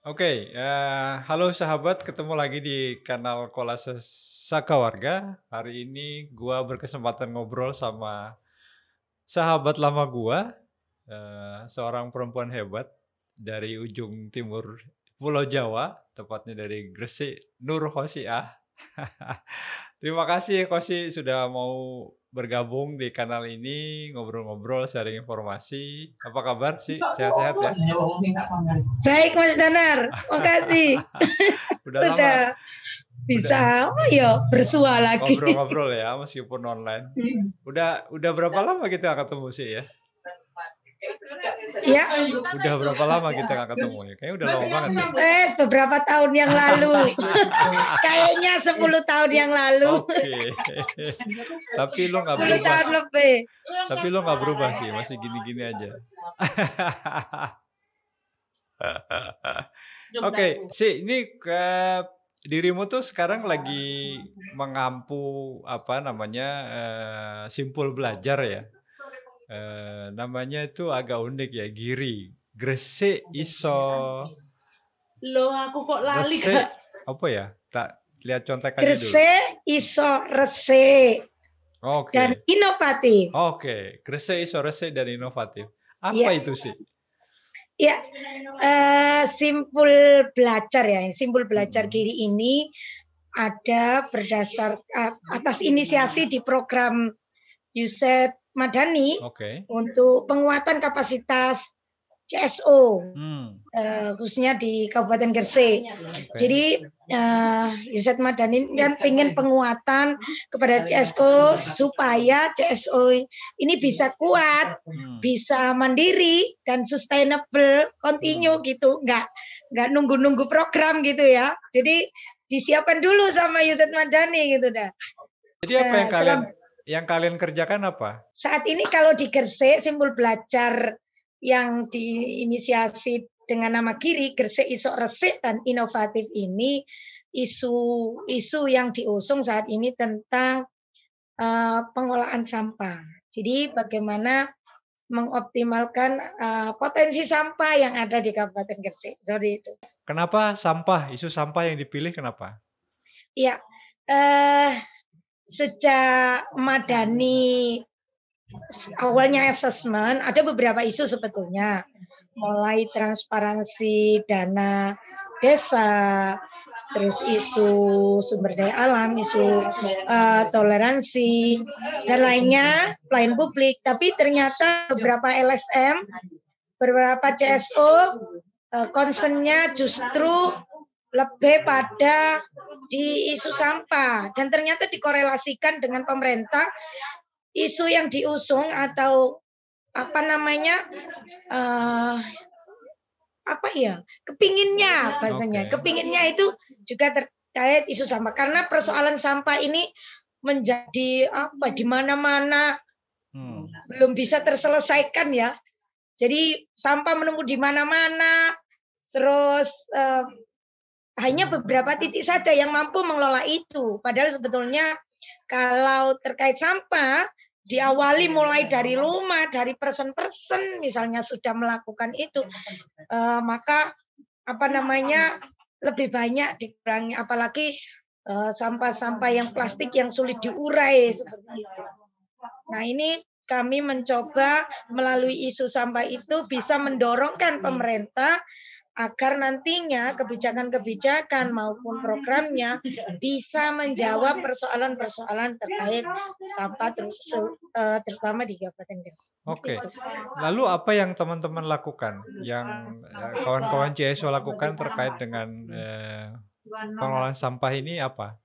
Oke, halo sahabat, ketemu lagi di kanal Kolase Saka Warga. Hari ini gua berkesempatan ngobrol sama sahabat lama gua, seorang perempuan hebat dari ujung timur Pulau Jawa, tepatnya dari Gresik, Nur Hosiah. Terima kasih Kosi sudah mau bergabung di kanal ini, ngobrol-ngobrol, sharing informasi. Apa kabar sih? Sehat-sehat ya? Baik Mas Danar, makasih. Udah lama Sudah bisa bersua lagi. ngobrol-ngobrol ya meskipun online. Udah berapa lama kita nggak ketemu sih ya? Ya, Udah berapa lama kita nggak ketemu ya? Kayaknya udah lama banget ya. beberapa tahun yang lalu. Kayaknya 10 tahun yang lalu. Oke. Tapi lo nggak 10 berubah. tahun lebih. Tapi lo nggak berubah sih, masih gini-gini aja. Oke, sih ini dirimu tuh sekarang lagi mengampu apa namanya simpul belajar ya. Namanya itu agak unik ya, Giri. Gresik iso. Loh, aku kok lali Resik Kak. apa ya? Tak lihat contekannya dulu. Gresik iso resik Oke. dan inovatif. Oke, Gresik iso resik dan inovatif. Apa Ya. itu sih? Ya, simpul belajar ya. Simpul belajar Giri ini ada berdasar atas inisiasi di program Yuset Madani Oke. untuk penguatan kapasitas CSO, khususnya di Kabupaten Gresik. Oke. Jadi Yuset Madani dan ingin penguatan kepada CSO supaya CSO ini bisa kuat, bisa mandiri dan sustainable, continue gitu, nggak nunggu-nunggu program gitu ya. Jadi disiapkan dulu sama Yuset Madani gitu dah. Jadi apa yang kalian kerjakan apa? Saat ini kalau di Gresik simpul belajar yang diinisiasi dengan nama Giri, Gresik iso resik dan inovatif ini isu yang diusung saat ini tentang pengolahan sampah. Jadi bagaimana mengoptimalkan potensi sampah yang ada di Kabupaten Gresik. Seperti itu. Kenapa sampah? Isu sampah yang dipilih kenapa? Ya, sejak Madani awalnya assessment, ada beberapa isu sebetulnya. Mulai transparansi dana desa, terus isu sumber daya alam, isu toleransi, dan lainnya, pelayan publik. Tapi ternyata beberapa LSM, beberapa CSO, concernnya justru lebih pada di isu sampah. Dan ternyata dikorelasikan dengan pemerintah, isu yang diusung atau kepinginnya bahasanya. Kepinginnya itu juga terkait isu sampah. Karena persoalan sampah ini menjadi di mana-mana belum bisa terselesaikan ya. Jadi sampah menumpuk di mana-mana. Terus hanya beberapa titik saja yang mampu mengelola itu. Padahal sebetulnya kalau terkait sampah diawali mulai dari rumah, dari person-person misalnya sudah melakukan itu, maka lebih banyak dikurangi, apalagi sampah-sampah yang plastik yang sulit diurai seperti itu. Nah, ini kami mencoba melalui isu sampah itu bisa mendorongkan pemerintah agar nantinya kebijakan-kebijakan maupun programnya bisa menjawab persoalan-persoalan terkait sampah terutama di Kabupaten Gresik. Oke. Lalu apa yang teman-teman lakukan, yang kawan-kawan CSO lakukan terkait dengan pengelolaan sampah ini apa?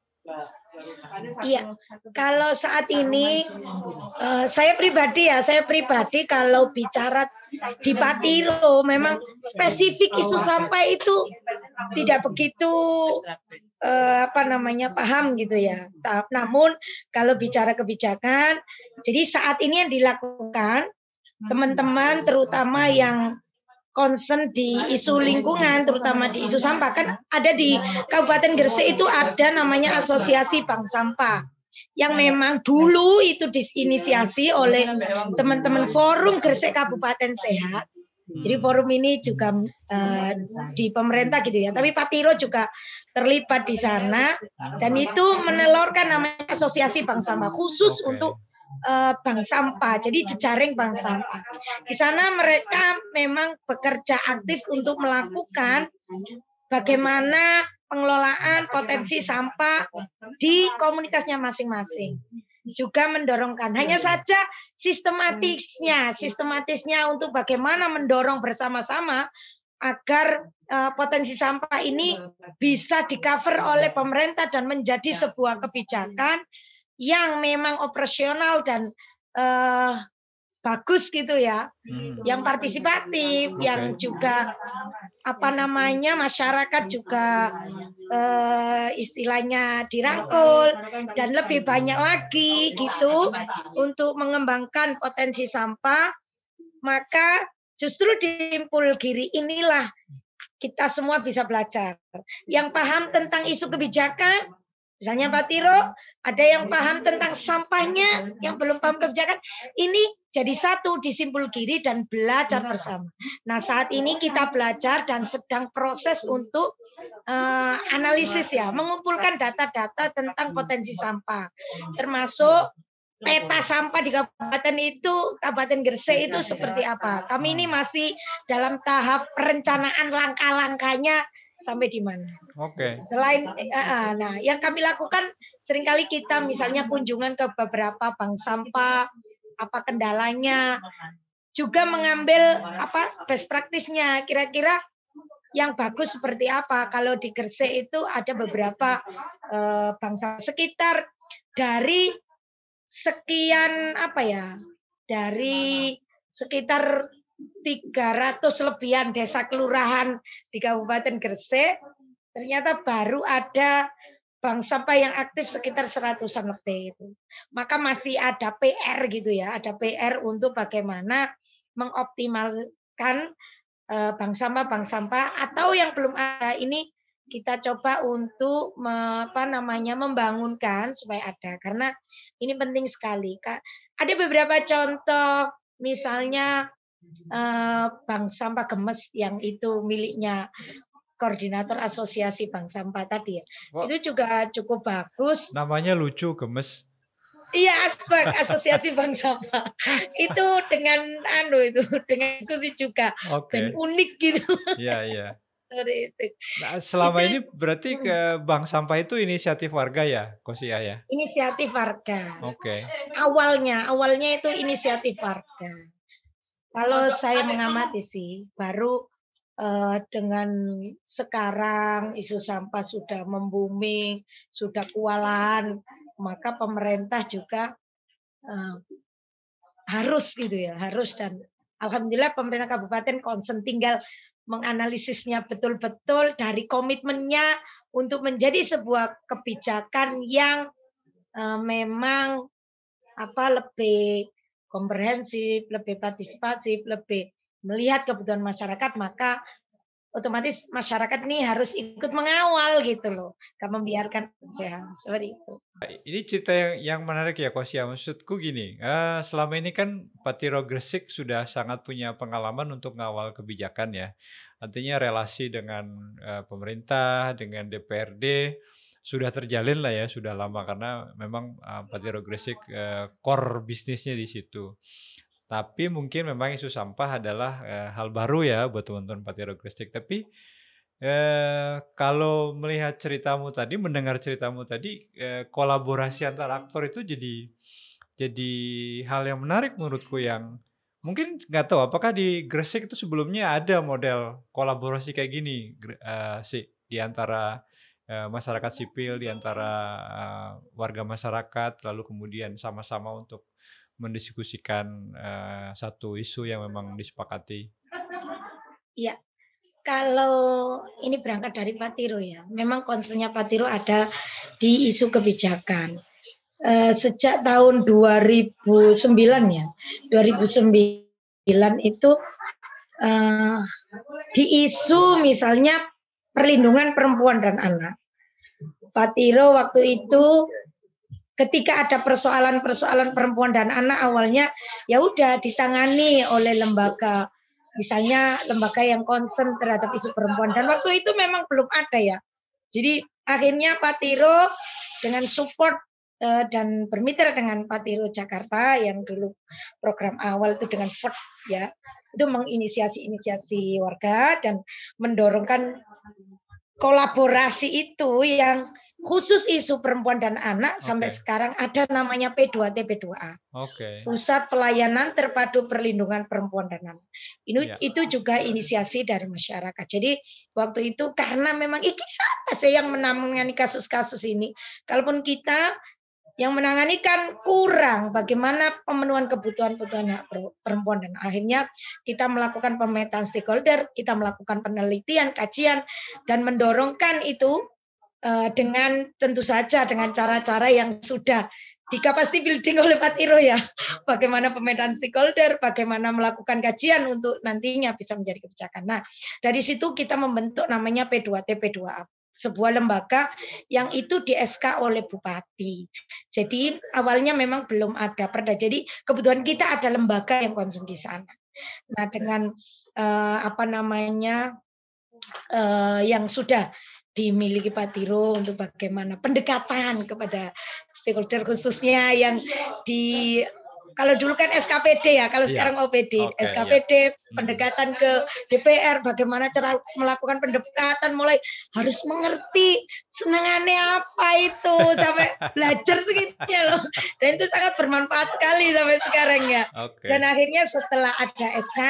Iya, kalau saat ini saya pribadi kalau bicara di Patiro memang spesifik isu sampah itu tidak begitu paham gitu ya. Namun kalau bicara kebijakan, jadi saat ini yang dilakukan teman-teman terutama yang concern di isu lingkungan, terutama di isu sampah, kan ada di Kabupaten Gresik itu ada namanya Asosiasi Bank Sampah, yang memang dulu itu diinisiasi oleh teman-teman Forum Gresik Kabupaten Sehat, Jadi forum ini juga di pemerintah gitu ya. Tapi Pak Tiro juga terlibat di sana dan itu menelurkan namanya Asosiasi Bank Sampah khusus untuk bank sampah. Jadi jejaring bank sampah. Di sana mereka memang bekerja aktif untuk melakukan bagaimana pengelolaan potensi sampah di komunitasnya masing-masing. Juga mendorongkan. Hanya saja sistematisnya untuk bagaimana mendorong bersama-sama agar potensi sampah ini bisa di-cover oleh pemerintah dan menjadi sebuah kebijakan yang memang operasional dan bagus gitu ya, yang partisipatif, yang juga masyarakat juga istilahnya dirangkul dan lebih banyak lagi gitu untuk mengembangkan potensi sampah. Maka justru di Simpulgiri inilah kita semua bisa belajar. Yang paham tentang isu kebijakan, misalnya Pak Tiro, ada yang paham tentang sampahnya, yang belum paham kebijakan, ini jadi satu di Simpulgiri dan belajar bersama. Nah saat ini kita belajar dan sedang proses untuk analisis ya, mengumpulkan data-data tentang potensi sampah, termasuk peta sampah di kabupaten itu, Kabupaten Gresik itu seperti apa. Kami ini masih dalam tahap perencanaan langkah-langkahnya sampai di mana. Selain, nah yang kami lakukan seringkali kita misalnya kunjungan ke beberapa bank sampah, apa kendalanya, juga mengambil best practice-nya, kira-kira yang bagus seperti apa. Kalau di Gresik itu ada beberapa bank sampah sekitar dari sekian dari sekitar 300 lebihan desa kelurahan di Kabupaten Gresik, ternyata baru ada bank sampah yang aktif sekitar 100-an lebih itu. Maka masih ada PR gitu ya, ada PR untuk bagaimana mengoptimalkan bank sampah atau yang belum ada ini kita coba untuk membangunkan supaya ada, karena ini penting sekali. Ada beberapa contoh, misalnya bank sampah Gemes yang itu miliknya koordinator asosiasi bank sampah tadi ya. Itu juga cukup bagus. Namanya lucu, Gemes. Iya, asosiasi bank sampah. Itu dengan dengan diskusi juga. Dan unik gitu. Iya. Nah, selama ini berarti ke bank sampah itu inisiatif warga ya, Kosia ya? Inisiatif warga. Awalnya itu inisiatif warga. Kalau saya mengamati sih, baru dengan sekarang isu sampah sudah membuming, sudah kewalahan, maka pemerintah juga harus dan alhamdulillah pemerintah kabupaten concern, tinggal menganalisisnya betul-betul dari komitmennya untuk menjadi sebuah kebijakan yang memang lebih komprehensif, lebih partisipatif, lebih melihat kebutuhan masyarakat, maka otomatis masyarakat ini harus ikut mengawal gitu loh, gak membiarkan saja seperti itu. Ini cerita yang menarik ya Kosia, maksudku gini, selama ini kan Pak Tiro Gresik sudah sangat punya pengalaman untuk ngawal kebijakan ya, artinya relasi dengan pemerintah, dengan DPRD sudah terjalin lah ya, sudah lama karena memang Pak Tiro Gresik core bisnisnya di situ. Tapi mungkin memang isu sampah adalah hal baru ya buat teman-teman Pak Tiro Gresik. Tapi kalau melihat ceritamu tadi, mendengar ceritamu tadi, kolaborasi antar aktor itu jadi hal yang menarik menurutku, yang mungkin nggak tahu apakah di Gresik itu sebelumnya ada model kolaborasi kayak gini sih di antara masyarakat sipil, di antara warga masyarakat, lalu kemudian sama-sama untuk mendiskusikan satu isu yang memang disepakati. Iya. Kalau ini berangkat dari Pak Tiro ya, memang concernnya Pak Tiro ada di isu kebijakan. Sejak tahun 2009 ya, 2009 itu di isu misalnya perlindungan perempuan dan anak. Pak Tiro waktu itu ketika ada persoalan perempuan dan anak, awalnya ya udah ditangani oleh lembaga misalnya lembaga yang concern terhadap isu perempuan. Dan waktu itu memang belum ada ya. Jadi akhirnya Pak Tiro dengan support dan bermitra dengan Pak Tiro Jakarta yang dulu program awal itu dengan FERT ya, itu menginisiasi warga dan mendorongkan kolaborasi itu yang khusus isu perempuan dan anak sampai sekarang ada namanya P2T P2A. Pusat Pelayanan Terpadu Perlindungan Perempuan dan Anak. Itu juga inisiasi dari masyarakat. Jadi waktu itu karena memang siapa sih yang menangani kasus-kasus ini? Kalaupun kita yang menangani kan kurang bagaimana pemenuhan kebutuhan-kebutuhan hak perempuan, dan akhirnya kita melakukan pemetaan stakeholder, kita melakukan penelitian, kajian, dan mendorongkan itu dengan tentu saja dengan cara-cara yang sudah di capacity building oleh Pak Tiro ya. Bagaimana pemetaan stakeholder, bagaimana melakukan kajian untuk nantinya bisa menjadi kebijakan. Nah, dari situ kita membentuk namanya P2T P2A. Sebuah lembaga yang itu di SK oleh Bupati. Jadi awalnya memang belum ada perda. Jadi kebutuhan kita ada lembaga yang concern di sana. Nah dengan yang sudah dimiliki Pak Tiro untuk bagaimana pendekatan kepada stakeholder khususnya yang di kalau dulu kan SKPD ya, kalau sekarang OPD, SKPD, pendekatan ke DPR, bagaimana cara melakukan pendekatan, mulai harus mengerti senangannya apa itu, sampai belajar segitunya loh. Dan itu sangat bermanfaat sekali sampai sekarang ya. Dan akhirnya setelah ada SK,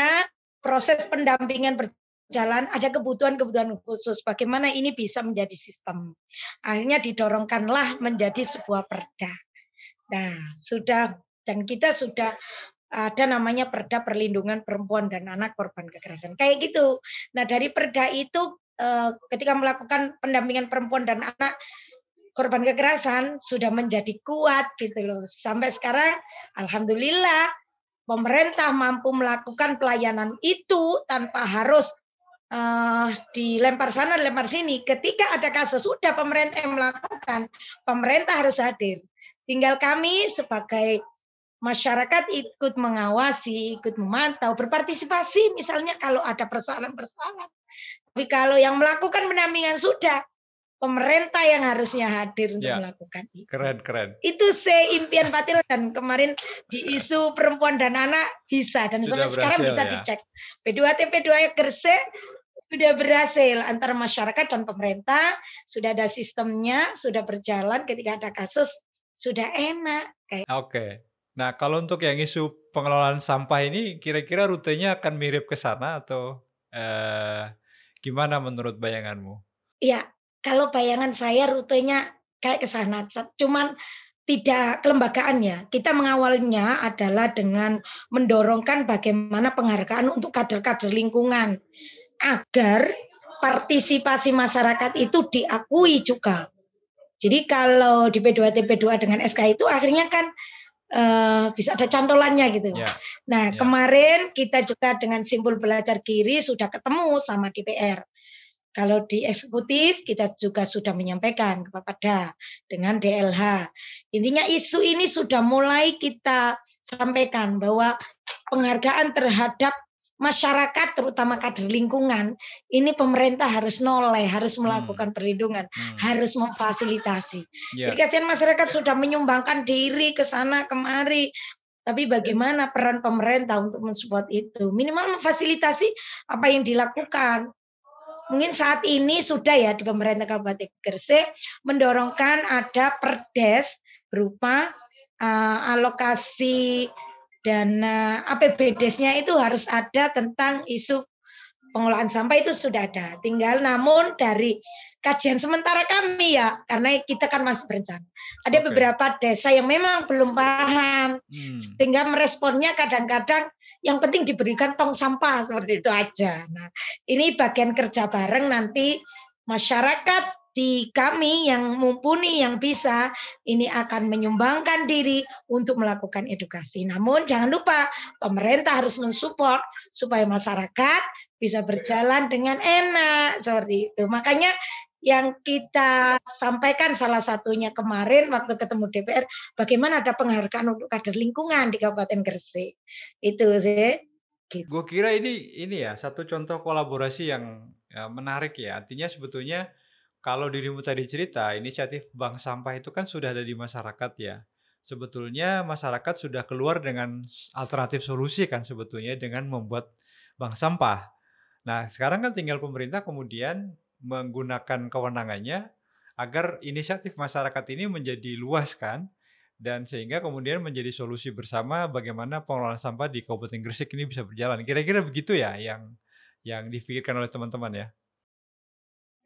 proses pendampingan berjalan, ada kebutuhan-kebutuhan khusus, bagaimana ini bisa menjadi sistem. Akhirnya didorongkanlah menjadi sebuah perda. Nah, dan kita sudah ada namanya Perda Perlindungan Perempuan dan Anak Korban Kekerasan. Kayak gitu. Nah, dari perda itu ketika melakukan pendampingan perempuan dan anak korban kekerasan sudah menjadi kuat gitu loh. Sampai sekarang alhamdulillah pemerintah mampu melakukan pelayanan itu tanpa harus dilempar sana, dilempar sini. Ketika ada kasus sudah pemerintah yang melakukan, pemerintah harus hadir. Tinggal kami sebagai masyarakat ikut mengawasi, ikut memantau, berpartisipasi misalnya kalau ada persoalan-persoalan. Tapi kalau yang melakukan pendampingan sudah, pemerintah yang harusnya hadir untuk melakukan itu. Keren. Itu impian Pak Tiro, dan kemarin di isu perempuan dan anak bisa, dan sampai sekarang bisa dicek. P2T P2A Gresik sudah berhasil antara masyarakat dan pemerintah, sudah ada sistemnya, sudah berjalan, ketika ada kasus sudah enak. Nah, kalau untuk yang isu pengelolaan sampah ini, kira-kira rutenya akan mirip ke sana atau gimana menurut bayanganmu? Iya, kalau bayangan saya rutenya kayak ke sana, cuman tidak kelembagaannya. Kita mengawalnya adalah dengan mendorongkan bagaimana penghargaan untuk kader-kader lingkungan, agar partisipasi masyarakat itu diakui juga. Jadi kalau di P2T P2A dengan SK itu akhirnya kan bisa ada cantolannya gitu. Nah, kemarin kita juga dengan Simpul Belajar Giri sudah ketemu sama DPR. Kalau di eksekutif kita juga sudah menyampaikan kepada dengan DLH. Intinya isu ini sudah mulai kita sampaikan bahwa penghargaan terhadap masyarakat terutama kader lingkungan ini pemerintah harus noleh, harus melakukan perlindungan, harus memfasilitasi. Jadi kasihan masyarakat sudah menyumbangkan diri ke sana kemari, tapi bagaimana peran pemerintah untuk mensupport itu? Minimal memfasilitasi apa yang dilakukan. Mungkin saat ini sudah ya di pemerintah Kabupaten Gresik mendorongkan ada perdes berupa alokasi dan APBDes-nya itu harus ada tentang isu pengolahan sampah, itu sudah ada. Tinggal namun dari kajian sementara kami ya, karena kita kan masih berencana. Ada beberapa desa yang memang belum paham, sehingga meresponnya kadang-kadang yang penting diberikan tong sampah seperti itu aja. Nah, ini bagian kerja bareng nanti masyarakat di kami yang mumpuni, yang bisa, ini akan menyumbangkan diri untuk melakukan edukasi. Namun jangan lupa pemerintah harus mensupport supaya masyarakat bisa berjalan dengan enak seperti itu. Makanya yang kita sampaikan salah satunya kemarin waktu ketemu DPR, bagaimana ada penghargaan untuk kader lingkungan di Kabupaten Gresik. Itu sih. gitu. Gue kira ini ya satu contoh kolaborasi yang menarik ya. Artinya sebetulnya kalau dirimu tadi cerita inisiatif bank sampah itu kan sudah ada di masyarakat ya. Sebetulnya masyarakat sudah keluar dengan alternatif solusi kan sebetulnya dengan membuat bank sampah. Nah, sekarang kan tinggal pemerintah kemudian menggunakan kewenangannya agar inisiatif masyarakat ini menjadi luas kan, dan sehingga kemudian menjadi solusi bersama bagaimana pengelolaan sampah di Kabupaten Gresik ini bisa berjalan. Kira-kira begitu ya yang dipikirkan oleh teman-teman ya?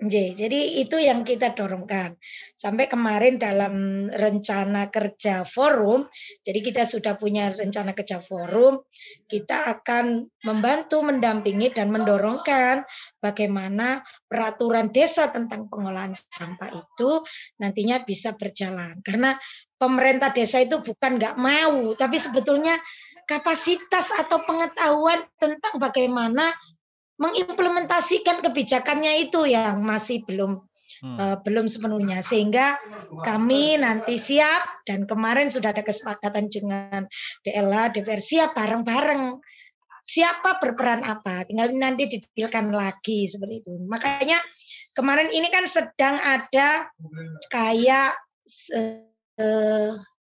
Jadi itu yang kita dorongkan. Sampai kemarin dalam rencana kerja forum, jadi kita sudah punya rencana kerja forum, kita akan membantu, mendampingi, dan mendorongkan bagaimana peraturan desa tentang pengolahan sampah itu nantinya bisa berjalan. Karena pemerintah desa itu bukan nggak mau, tapi sebetulnya kapasitas atau pengetahuan tentang bagaimana mengimplementasikan kebijakannya itu yang masih belum sepenuhnya, sehingga kami nanti siap dan kemarin sudah ada kesepakatan dengan DLH, DPR siap bareng-bareng siapa berperan apa, tinggal nanti didetailkan lagi seperti itu. Makanya kemarin ini kan sedang ada kayak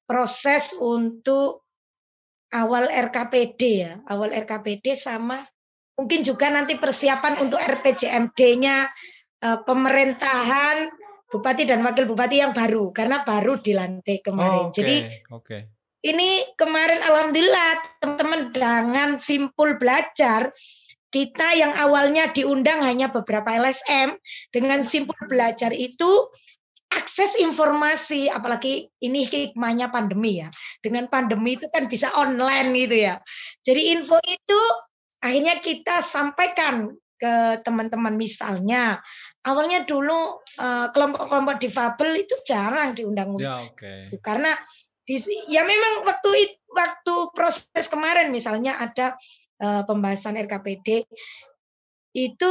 proses untuk awal RKPD ya, awal RKPD sama mungkin juga nanti persiapan untuk RPJMD-nya pemerintahan Bupati dan Wakil Bupati yang baru, karena baru dilantik kemarin. Jadi ini kemarin alhamdulillah teman-teman dengan Simpul Belajar, kita yang awalnya diundang hanya beberapa LSM, dengan Simpul Belajar itu akses informasi, apalagi ini hikmahnya pandemi ya. Dengan pandemi itu kan bisa online gitu ya. Jadi info itu akhirnya kita sampaikan ke teman-teman, misalnya awalnya dulu kelompok-kelompok difabel itu jarang diundang itu karena ya memang waktu proses kemarin misalnya ada pembahasan RKPD itu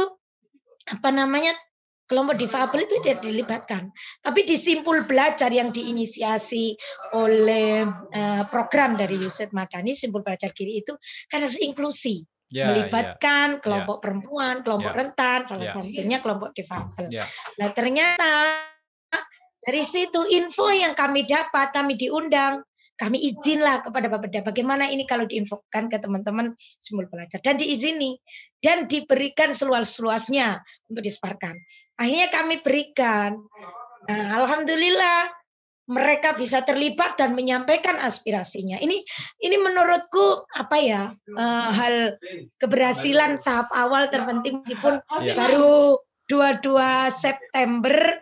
kelompok difabel itu tidak dilibatkan, tapi di Simpul Belajar yang diinisiasi oleh program dari Yusuf Madani, Simpul Belajar Kiri itu kan harus inklusi. Melibatkan kelompok perempuan, kelompok rentan, salah satunya kelompok difabel. Nah ternyata dari situ info yang kami dapat, kami diundang, kami izinlah kepada Bapeda bagaimana ini kalau diinfokan ke teman-teman Simpul Belajar, dan diizini dan diberikan seluas-luasnya untuk disebarkan. Akhirnya kami berikan. Nah, alhamdulillah mereka bisa terlibat dan menyampaikan aspirasinya. Ini menurutku hal keberhasilan tahap awal terpenting, meskipun baru 22 September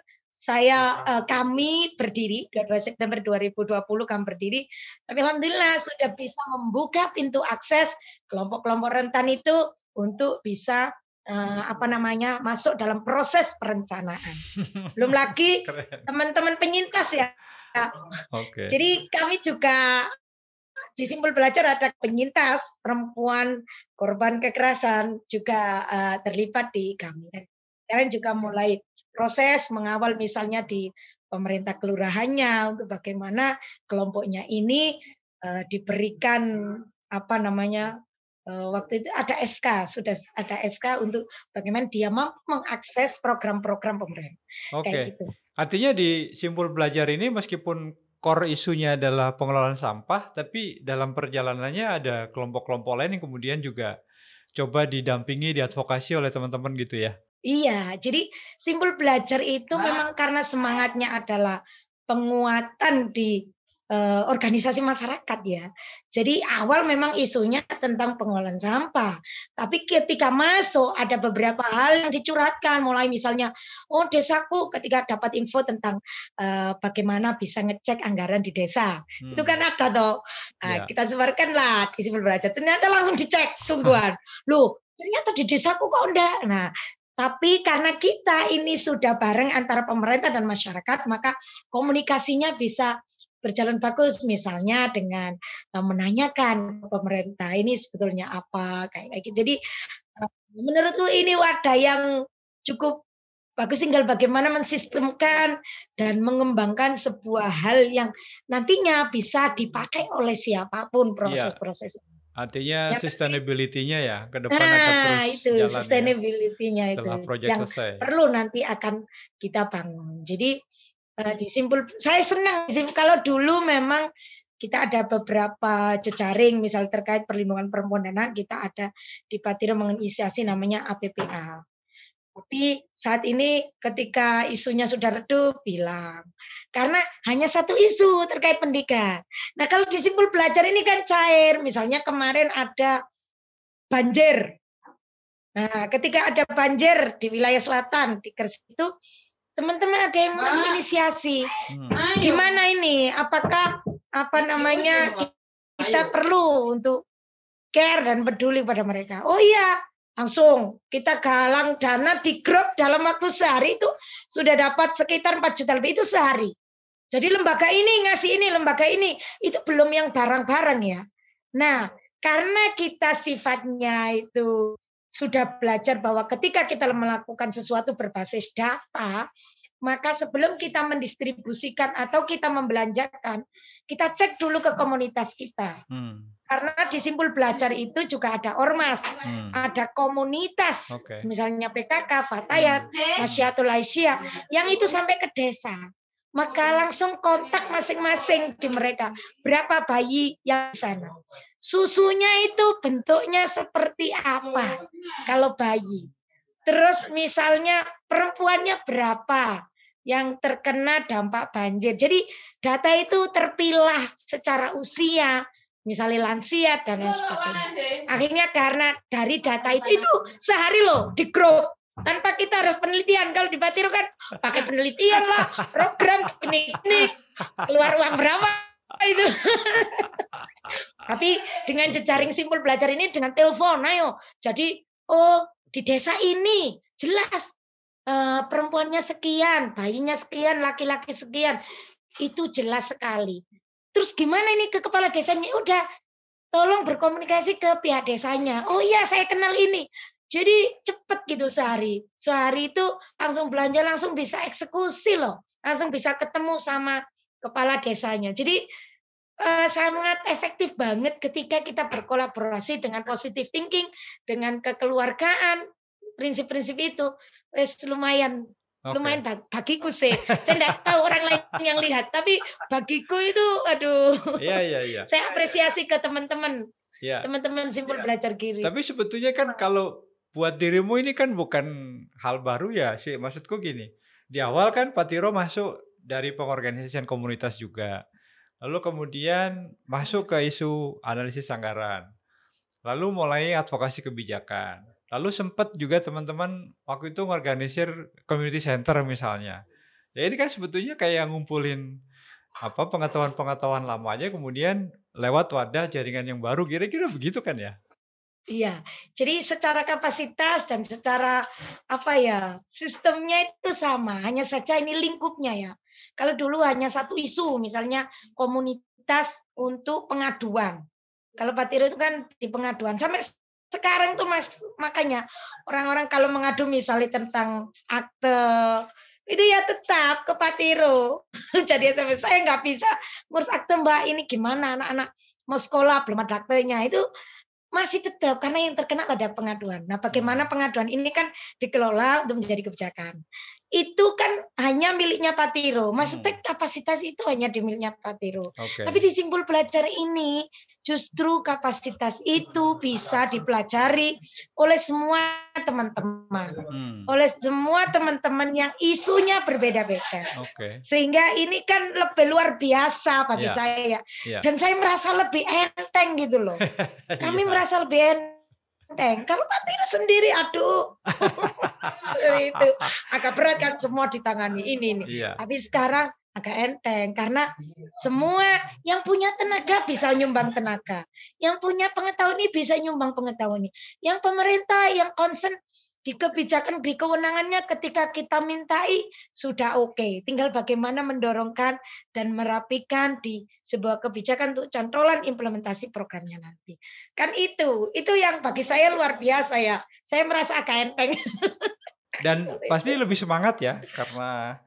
kami berdiri, 22 September 2020 kami berdiri, tapi alhamdulillah sudah bisa membuka pintu akses kelompok-kelompok rentan itu untuk bisa masuk dalam proses perencanaan. Belum lagi teman-teman penyintas ya. Jadi kami juga di Simpul Belajar ada penyintas perempuan korban kekerasan juga terlibat di kami. Sekarang juga mulai proses mengawal misalnya di pemerintah kelurahannya untuk bagaimana kelompoknya ini diberikan waktu itu ada SK, sudah ada SK untuk bagaimana dia mampu mengakses program-program pemerintah. Kayak gitu. Artinya di Simpul Belajar ini meskipun core isunya adalah pengelolaan sampah, tapi dalam perjalanannya ada kelompok-kelompok lain yang kemudian juga coba didampingi, diadvokasi oleh teman-teman gitu ya? Iya, jadi Simpul Belajar itu memang karena semangatnya adalah penguatan di organisasi masyarakat ya. Jadi awal memang isunya tentang pengolahan sampah, tapi ketika masuk ada beberapa hal yang dicurhatkan, mulai misalnya, desaku ketika dapat info tentang bagaimana bisa ngecek anggaran di desa, itu kan ada toh. Kita sebarkan lah di Simpul Belajar, ternyata langsung dicek sungguhan. Loh, ternyata di desaku kok enggak. Nah, tapi karena kita ini sudah bareng antara pemerintah dan masyarakat, maka komunikasinya bisa berjalan bagus, misalnya dengan menanyakan pemerintah ini sebetulnya apa kayak gitu. Jadi menurutku ini wadah yang cukup bagus, tinggal bagaimana mensistemkan dan mengembangkan sebuah hal yang nantinya bisa dipakai oleh siapapun proses-proses. Artinya Yang penting sustainability-nya ya ke depan akan terus itu jalan ya sustainability-nya setelah itu proyek yang selesai. perlu nanti akan kita bangun. Jadi saya senang kalau dulu memang kita ada beberapa jejaring misal terkait perlindungan perempuan dan anak, kita ada di Patiro menginisiasi namanya APPA. Tapi saat ini ketika isunya sudah redup, hilang. Karena hanya satu isu terkait pendidikan. Nah kalau di Simpul Belajar ini kan cair. Misalnya kemarin ada banjir. Nah ketika ada banjir di wilayah selatan, di Gresik itu, teman-teman ada yang menginisiasi. Gimana ini? Apakah kita perlu untuk care dan peduli pada mereka? Oh iya, langsung kita galang dana di grup dalam waktu sehari itu sudah dapat sekitar 4 juta lebih itu sehari. Jadi lembaga ini ngasih ini, lembaga ini, itu belum yang barang-barang ya. Nah, karena kita sifatnya itu sudah belajar bahwa ketika kita melakukan sesuatu berbasis data, maka sebelum kita mendistribusikan atau kita membelanjakan, kita cek dulu ke komunitas kita. Karena di Simpul Belajar itu juga ada ormas, ada komunitas, misalnya PKK, Fatayat, Masyiatul Aisyah, yang itu sampai ke desa. Maka langsung kontak masing-masing di mereka. Berapa bayi yang di sana. Susunya itu bentuknya seperti apa kalau bayi. Terus misalnya perempuannya berapa yang terkena dampak banjir. Jadi data itu terpilah secara usia, misalnya lansia dan lain sebagainya. Akhirnya karena dari data itu sehari loh di grup. Tanpa kita harus penelitian. Kalau di Patiro kan pakai penelitian lah, program ini keluar uang berapa itu. Tapi dengan jejaring Simpul Belajar ini dengan telepon, ayo. Jadi di desa ini jelas perempuannya sekian, bayinya sekian, laki-laki sekian. Itu jelas sekali. Terus gimana ini ke kepala desanya? Udah, tolong berkomunikasi ke pihak desanya. Oh iya, saya kenal ini. Jadi cepet gitu sehari. Sehari itu langsung belanja, langsung bisa eksekusi loh. Langsung bisa ketemu sama kepala desanya. Jadi sangat efektif banget ketika kita berkolaborasi dengan positive thinking, dengan kekeluargaan, prinsip-prinsip itu. Lumayan bagiku sih. Saya tidak tahu orang lain yang lihat, tapi bagiku itu aduh. Iya. Saya apresiasi ke teman-teman. Teman-teman Simpul Belajar Giri. Tapi sebetulnya kan kalau buat dirimu ini kan bukan hal baru ya sih. Maksudku gini, di awal kan Patiro masuk dari pengorganisasian komunitas juga. Lalu kemudian masuk ke isu analisis anggaran. Lalu mulai advokasi kebijakan. Lalu sempat juga teman-teman waktu itu mengorganisir community center misalnya. Ya ini kan sebetulnya kayak ngumpulin pengetahuan-pengetahuan lama aja kemudian lewat wadah jaringan yang baru. Kira-kira begitu kan ya? Iya, jadi secara kapasitas dan secara sistemnya itu sama, hanya saja ini lingkupnya ya. Kalau dulu hanya satu isu, misalnya komunitas untuk pengaduan. Kalau Patiro itu kan di pengaduan sampai sekarang tuh makanya orang-orang kalau mengadu misalnya tentang akte itu ya tetap ke Patiro. Jadi sampai saya nggak bisa ngurus akte Mbak, ini gimana anak-anak mau sekolah belum ada aktenya itu. Masih tetap karena yang terkena ada pengaduan. Nah, bagaimana pengaduan ini kan dikelola untuk menjadi kebijakan. Itu kan hanya miliknya Patiro. Maksudnya kapasitas itu hanya di miliknya Patiro. Tapi di Simpul Belajar ini justru kapasitas itu bisa dipelajari oleh semua teman-teman. Oleh semua teman-teman yang isunya berbeda-beda. Sehingga ini kan lebih luar biasa bagi saya. Dan saya merasa lebih enteng gitu loh. Kami merasa lebih enteng. Kalau Patiro sendiri, aduh, itu agak berat kan semua ditangani ini. Tapi sekarang agak enteng karena semua yang punya tenaga bisa nyumbang tenaga, yang punya pengetahuan ini bisa nyumbang pengetahuan ini. Yang pemerintah yang concern di kebijakan, di kewenangannya ketika kita mintai sudah oke. Tinggal bagaimana mendorongkan dan merapikan di sebuah kebijakan untuk cantolan implementasi programnya nanti. Kan itu yang bagi saya luar biasa ya. Saya merasa agak enteng. Dan pasti lebih semangat ya karena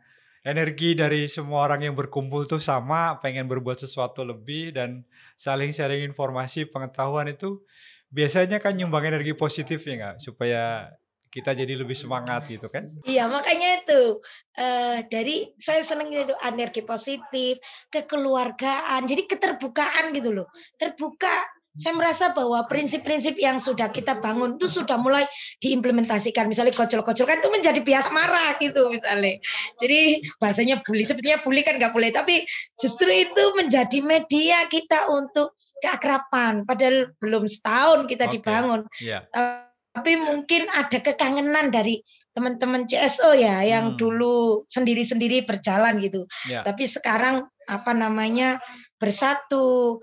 energi dari semua orang yang berkumpul tuh sama, pengen berbuat sesuatu lebih dan saling sharing informasi, pengetahuan itu biasanya kan nyumbang energi positif ya nggak? Supaya kita jadi lebih semangat gitu kan? Iya, makanya itu dari saya seneng itu energi positif, kekeluargaan, jadi keterbukaan gitu loh. Terbuka. Saya merasa bahwa prinsip-prinsip yang sudah kita bangun itu sudah mulai diimplementasikan. Misalnya kocol-kocol kan itu menjadi biasa marah gitu misalnya. Jadi bahasanya bully, sepertinya bully kan nggak boleh. Tapi justru itu menjadi media kita untuk keakraban. Padahal belum setahun kita Oke, dibangun. iya. Tapi mungkin ada kekangenan dari teman-teman CSO ya yang dulu sendiri-sendiri berjalan gitu. Ya. Tapi sekarang bersatu,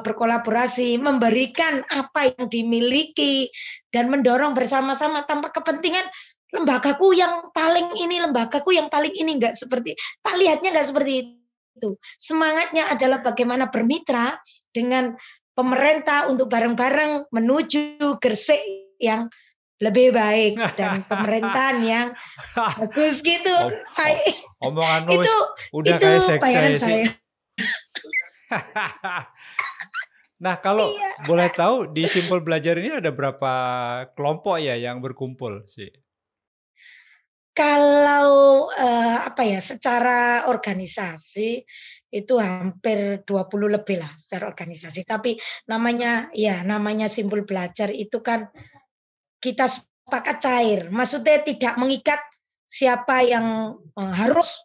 berkolaborasi, memberikan apa yang dimiliki dan mendorong bersama-sama tanpa kepentingan lembagaku yang paling ini, enggak seperti. Tak lihatnya enggak seperti itu. Semangatnya adalah bagaimana bermitra dengan pemerintah untuk bareng-bareng menuju Gresik yang lebih baik dan pemerintahan yang bagus gitu. Omonganmu itu udah kayak sekte bayangan sih. saya. Nah, kalau boleh tahu di Simpul Belajar ini ada berapa kelompok ya yang berkumpul sih? Kalau secara organisasi itu hampir 20 lebih lah secara organisasi. Tapi namanya Simpul Belajar itu kan kita sepakat cair. Maksudnya tidak mengikat siapa yang harus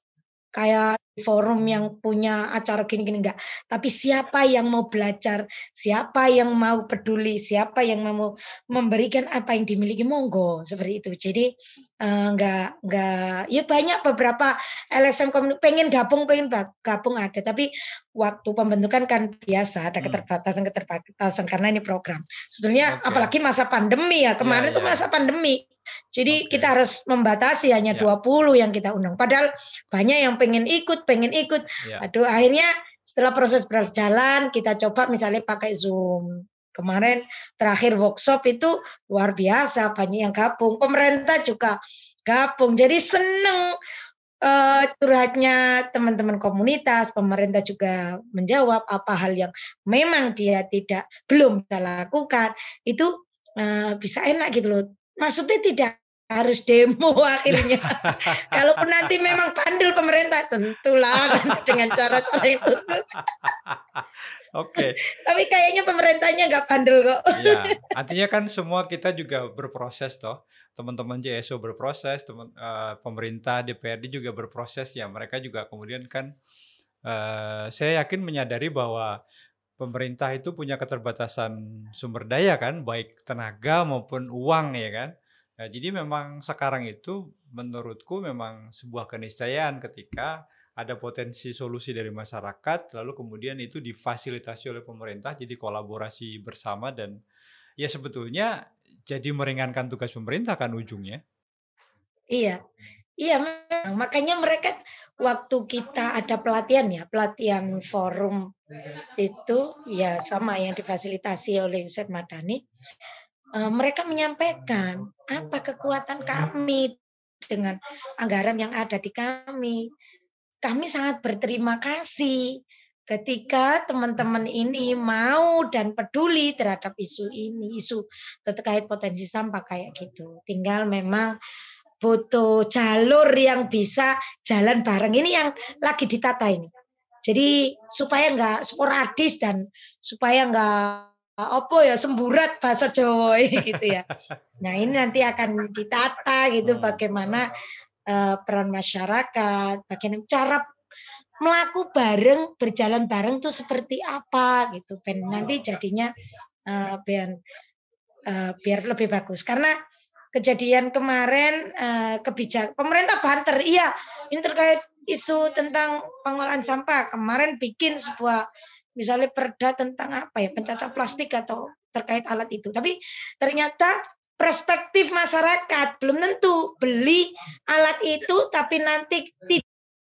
kayak forum yang punya acara gini-gini enggak. Tapi siapa yang mau belajar, siapa yang mau peduli, siapa yang mau memberikan apa yang dimiliki monggo seperti itu. Jadi enggak ya banyak beberapa LSM pengen gabung ada, tapi waktu pembentukan kan biasa ada keterbatasan karena ini program. Sebetulnya apalagi masa pandemi ya, kemarin itu masa pandemi. Jadi kita harus membatasi hanya 20 yang kita undang. Padahal banyak yang pengen ikut. Aduh, akhirnya setelah proses berjalan kita coba misalnya pakai Zoom. Kemarin terakhir workshop itu luar biasa, banyak yang gabung. Pemerintah juga gabung. Jadi seneng curhatnya teman-teman komunitas, pemerintah juga menjawab apa hal yang memang dia belum bisa lakukan. Itu bisa enak gitu loh. Maksudnya tidak harus demo akhirnya. Kalaupun nanti memang bandel pemerintah, tentulah nanti dengan cara-cara itu. Oke. Tapi kayaknya pemerintahnya nggak bandel kok. Ya, artinya kan semua kita juga berproses toh. Teman-teman JSO berproses, pemerintah DPRD juga berproses ya. Mereka juga kemudian kan saya yakin menyadari bahwa pemerintah itu punya keterbatasan sumber daya kan, baik tenaga maupun uang ya kan. Nah, jadi memang sekarang itu menurutku memang sebuah keniscayaan ketika ada potensi solusi dari masyarakat, lalu kemudian itu difasilitasi oleh pemerintah, jadi kolaborasi bersama dan ya sebetulnya jadi meringankan tugas pemerintah kan ujungnya. Iya, memang. Makanya mereka waktu kita ada pelatihan forum itu ya sama yang difasilitasi oleh Ustadz Madani. Mereka menyampaikan apa kekuatan kami dengan anggaran yang ada di kami. Kami sangat berterima kasih ketika teman-teman ini mau dan peduli terhadap isu ini, isu terkait potensi sampah kayak gitu. Tinggal memang butuh jalur yang bisa jalan bareng. Ini yang lagi ditata ini. Jadi supaya nggak sporadis dan supaya nggak semburat bahasa Jawa gitu ya. Nah ini nanti akan ditata gitu bagaimana peran masyarakat, bagaimana cara melaku bareng, berjalan bareng tuh seperti apa gitu. Nanti jadinya biar lebih bagus. Karena kejadian kemarin pemerintah banter, iya ini terkait isu tentang pengolahan sampah. Kemarin bikin sebuah misalnya perda tentang pencacah plastik atau terkait alat itu. Tapi ternyata perspektif masyarakat belum tentu beli alat itu tapi nanti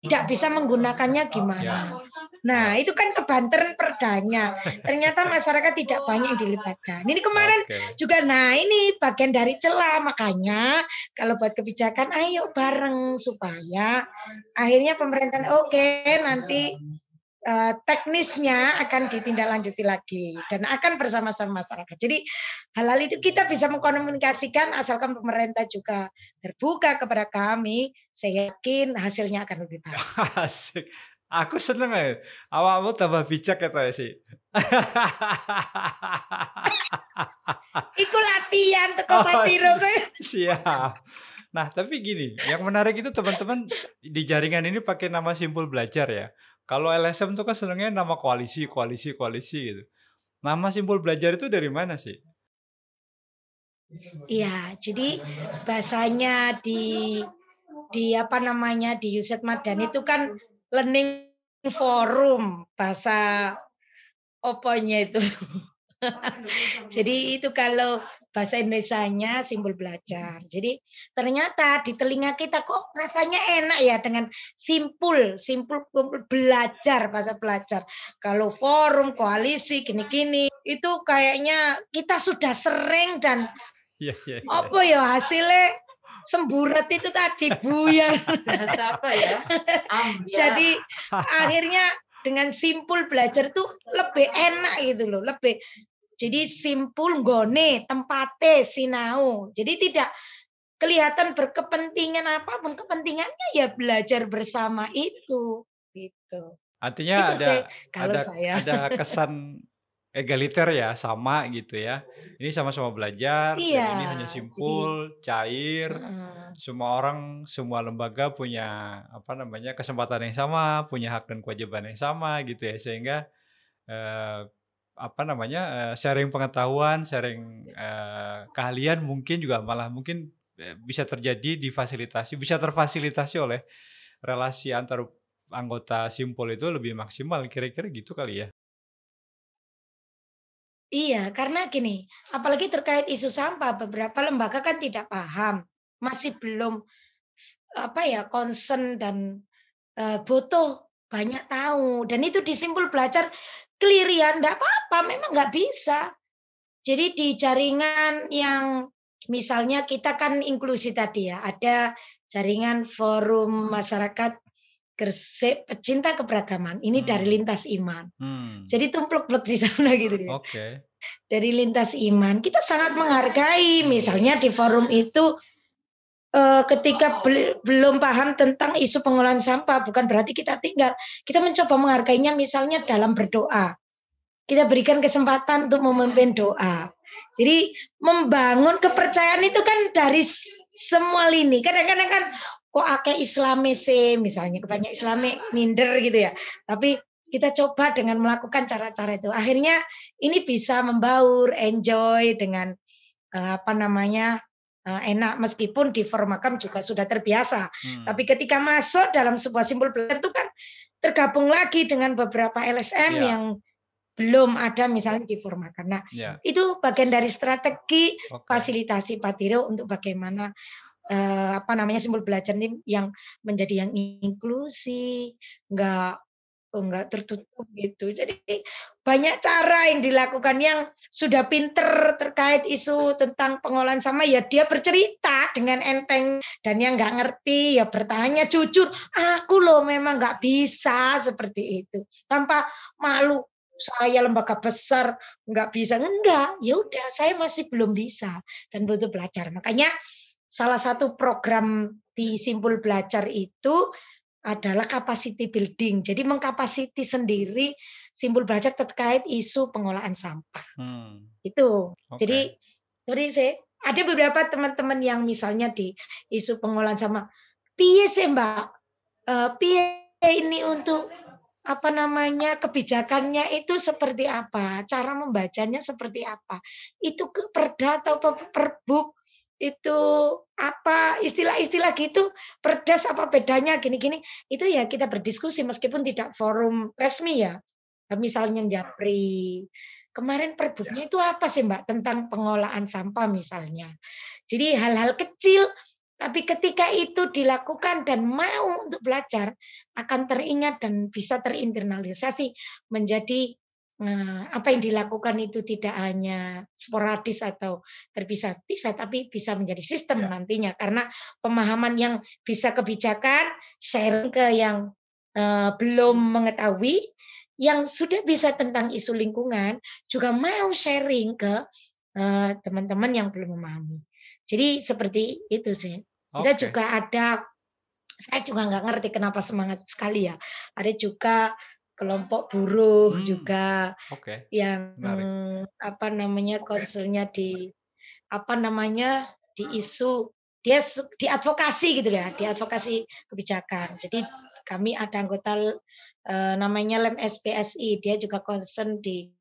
tidak bisa menggunakannya gimana. Nah, itu kan kebanteran perdanya. Ternyata masyarakat tidak banyak yang dilibatkan. Ini kemarin juga, nah ini bagian dari celah. Makanya kalau buat kebijakan, ayo bareng supaya akhirnya pemerintahan nanti teknisnya akan ditindaklanjuti lagi dan akan bersama-sama masyarakat. Jadi hal-hal itu kita bisa mengkomunikasikan asalkan pemerintah juga terbuka kepada kami. Saya yakin hasilnya akan lebih baik. Asik. Aku seneng ya. Awakmu tambah bijak ya sih. Iku latihan teko Patiro kowe. Siap. Nah, tapi gini, yang menarik itu teman-teman di jaringan ini pakai nama Simpul Belajar ya. Kalau LSM tuh kan senengnya nama koalisi gitu. Nama Simpul Belajar itu dari mana sih? Iya, jadi bahasanya di apa namanya di Yuset Madan itu kan learning forum, bahasa oponya itu. Jadi itu kalau bahasa Indonesianya Simpul Belajar. Jadi ternyata di telinga kita kok rasanya enak ya dengan simpul belajar, bahasa belajar. Kalau forum, koalisi, gini-gini, itu kayaknya kita sudah sering dan apa ya hasilnya semburat itu tadi buyar. Bahasa apa ya? Jadi akhirnya dengan simpul belajar tuh lebih enak gitu loh, lebih jadi simpul gone tempate sinau. Jadi tidak kelihatan berkepentingan apapun, kepentingannya ya belajar bersama itu gitu. Artinya itu saya. Ada kesan egaliter ya, sama gitu ya. Ini sama-sama belajar, dan ini hanya simpul, cair. Semua orang, semua lembaga punya kesempatan yang sama, punya hak dan kewajiban yang sama gitu ya, sehingga sharing pengetahuan, sharing keahlian mungkin juga malah mungkin bisa terfasilitasi oleh relasi antar anggota simpul itu lebih maksimal, kira-kira gitu kali ya. Iya, karena gini, apalagi terkait isu sampah, beberapa lembaga kan tidak paham, masih belum concern dan butuh banyak tahu. Dan itu di simpul belajar kelirian, enggak apa-apa, memang nggak bisa. Jadi di jaringan yang misalnya kita kan inklusi tadi ya, ada jaringan forum masyarakat Gresik pecinta keberagaman. Ini dari lintas iman. Jadi tumplek-plek di sana gitu ya. Dari lintas iman, kita sangat menghargai. Misalnya di forum itu ketika belum paham tentang isu pengolahan sampah, bukan berarti kita tinggal. Kita mencoba menghargainya misalnya dalam berdoa. Kita berikan kesempatan untuk memimpin doa. Jadi membangun kepercayaan itu kan dari semua lini. Kadang-kadang kan kok akeh Islame sih, misalnya banyak Islame minder gitu ya. Tapi kita coba dengan melakukan cara-cara itu. Akhirnya ini bisa membaur, enjoy dengan enak, meskipun di forum makam juga sudah terbiasa. Tapi ketika masuk dalam sebuah simpul belajar itu kan tergabung lagi dengan beberapa LSM yang belum ada misalnya di forum makam. Nah, itu bagian dari strategi fasilitasi Pak Tiro untuk bagaimana simpul belajar ini yang menjadi yang inklusi, enggak tertutup gitu. Jadi banyak cara yang dilakukan yang sudah pinter terkait isu tentang pengolahan sampah ya dia bercerita dengan enteng, dan yang nggak ngerti ya bertanya jujur, aku loh memang nggak bisa seperti itu, tanpa malu. Saya lembaga besar nggak bisa, enggak, ya udah saya masih belum bisa dan butuh belajar. Makanya salah satu program di simpul belajar itu adalah capacity building. Jadi mengkapasiti sendiri simpul belajar terkait isu pengolahan sampah. Itu. Jadi saya ada beberapa teman-teman yang misalnya di isu pengolahan sampah, piye sih Mbak? Piye ini untuk kebijakannya itu seperti apa? Cara membacanya seperti apa? Itu ke perda atau perbuk? Itu apa istilah-istilah gitu, perdas apa bedanya gini-gini, itu ya kita berdiskusi meskipun tidak forum resmi ya. Misalnya Japri kemarin perbuknya itu apa sih Mbak tentang pengolahan sampah misalnya. Jadi hal-hal kecil Tapi ketika itu dilakukan dan mau untuk belajar, akan teringat dan bisa terinternalisasi menjadi apa yang dilakukan itu tidak hanya sporadis atau terpisah-pisah, tapi bisa menjadi sistem nantinya. Karena pemahaman yang bisa kebijakan, sharing ke yang belum mengetahui, yang sudah bisa tentang isu lingkungan, juga mau sharing ke teman-teman yang belum memahami. Jadi seperti itu sih. Kita Oke. juga ada, saya juga nggak ngerti kenapa semangat sekali ya. Ada juga kelompok buruh juga Oke. yang Menarik. apa namanya konselnya di apa namanya di isu dia di advokasi gitu ya, di advokasi kebijakan. Jadi kami ada anggota namanya Lem SPSI, dia juga concern di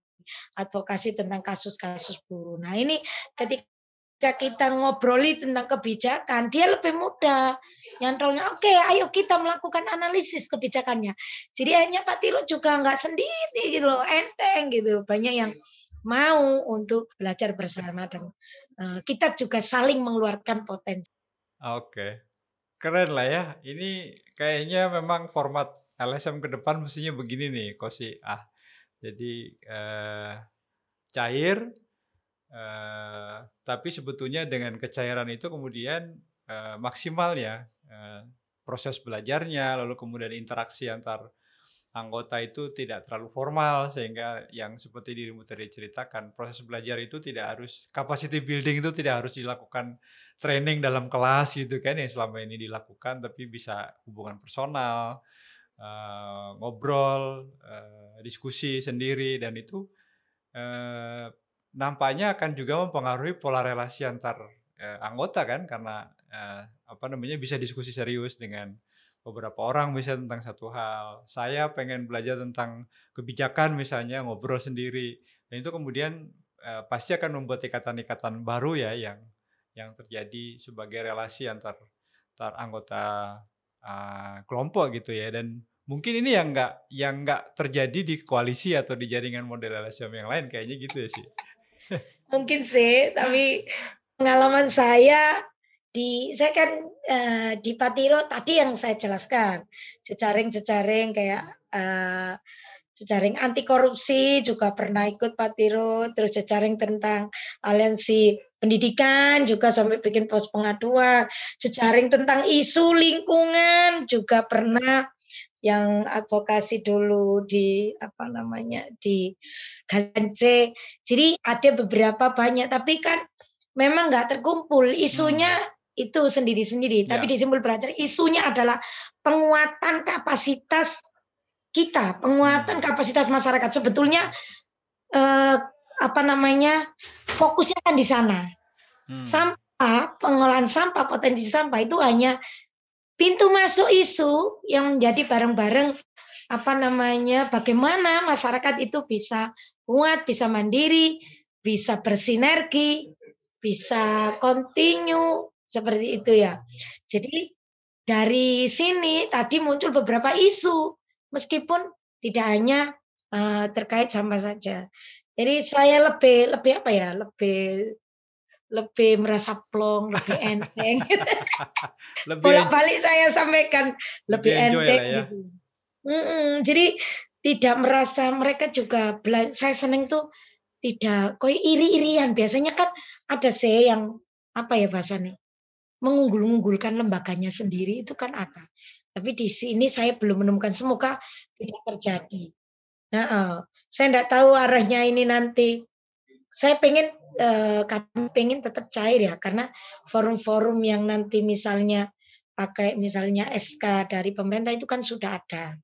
advokasi tentang kasus-kasus buruh. Nah ini ketika kita ngobroli tentang kebijakan, dia lebih mudah nyantolnya. Oke, ayo kita melakukan analisis kebijakannya. Jadi akhirnya Pak Tilo juga nggak sendiri gitu loh, enteng gitu. Banyak yang mau untuk belajar bersama dan kita juga saling mengeluarkan potensi. Oke. Keren lah ya. Ini kayaknya memang format LSM ke depan mestinya begini nih, Kosi. Jadi cair, tapi sebetulnya dengan kecairan itu kemudian maksimal ya proses belajarnya, lalu kemudian interaksi antar anggota itu tidak terlalu formal sehingga yang seperti dirimu tadi ceritakan, proses belajar itu tidak harus capacity building itu tidak harus dilakukan training dalam kelas gitu kan yang selama ini dilakukan, tapi bisa hubungan personal, ngobrol, diskusi sendiri, dan itu nampaknya akan juga mempengaruhi pola relasi antar anggota kan, karena bisa diskusi serius dengan beberapa orang misalnya tentang satu hal. Saya pengen belajar tentang kebijakan misalnya, ngobrol sendiri. Dan itu kemudian pasti akan membuat ikatan-ikatan baru ya yang terjadi sebagai relasi antar anggota kelompok gitu ya. Dan mungkin ini yang nggak terjadi di koalisi atau di jaringan model LSM yang lain kayaknya gitu ya sih. Mungkin sih, tapi pengalaman saya kan di Patiro tadi yang saya jelaskan, jejaring-jejaring kayak jejaring anti korupsi juga pernah ikut Patiro, terus jejaring tentang aliansi pendidikan juga sampai bikin pos pengaduan, jejaring tentang isu lingkungan juga pernah yang advokasi dulu di apa namanya di Galance. Jadi ada beberapa banyak, tapi kan memang nggak terkumpul isunya itu sendiri-sendiri. Tapi di Simpul Belajar isunya adalah penguatan kapasitas kita, penguatan kapasitas masyarakat. Sebetulnya fokusnya kan di sana. Sampah, pengolahan sampah, potensi sampah itu hanya pintu masuk isu yang menjadi bareng-bareng bagaimana masyarakat itu bisa kuat, bisa mandiri, bisa bersinergi, bisa continue seperti itu ya. Jadi dari sini tadi muncul beberapa isu meskipun tidak hanya terkait sampah saja. Jadi saya lebih merasa plong, lebih enteng. Bolak-balik saya sampaikan lebih enteng ya. gitu. Jadi tidak merasa mereka juga saya seneng tuh tidak kok iri-irian. Biasanya kan ada sih yang bahasanya mengunggul-unggulkan lembaganya sendiri itu kan ada. Tapi di sini saya belum menemukan, semoga tidak terjadi. Saya tidak tahu arahnya ini nanti. Saya kami pengen tetap cair ya, karena forum-forum yang nanti misalnya pakai misalnya SK dari pemerintah itu kan sudah ada.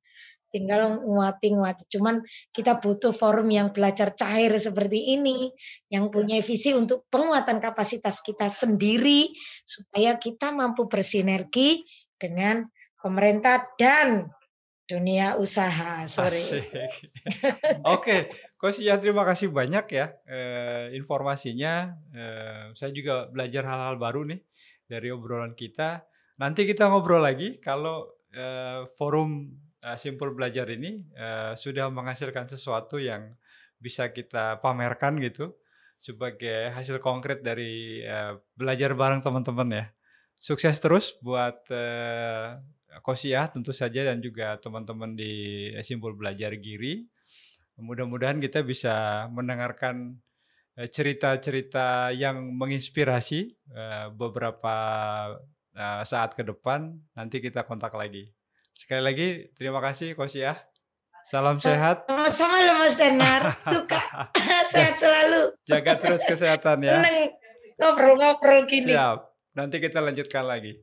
Tinggal nguati. Cuman kita butuh forum yang belajar cair seperti ini, yang punya visi untuk penguatan kapasitas kita sendiri, supaya kita mampu bersinergi dengan pemerintah dan dunia usaha. Sorry. Oke, Coach Ian, terima kasih banyak ya informasinya. Saya juga belajar hal-hal baru nih dari obrolan kita. Nanti kita ngobrol lagi kalau forum Simpul Belajar ini sudah menghasilkan sesuatu yang bisa kita pamerkan gitu sebagai hasil konkret dari belajar bareng teman-teman ya. sukses terus buat Kosiah tentu saja dan juga teman-teman di Simpul Belajar Giri. Mudah-mudahan kita bisa mendengarkan cerita-cerita yang menginspirasi beberapa saat ke depan. Nanti kita kontak lagi. Sekali lagi terima kasih Kosiah. Salam sehat. Sama-sama loh Mas Danar. Suka. Sehat selalu. Jaga terus kesehatan ya. Seneng ngobrol-ngobrol gini. Siap. Nanti kita lanjutkan lagi.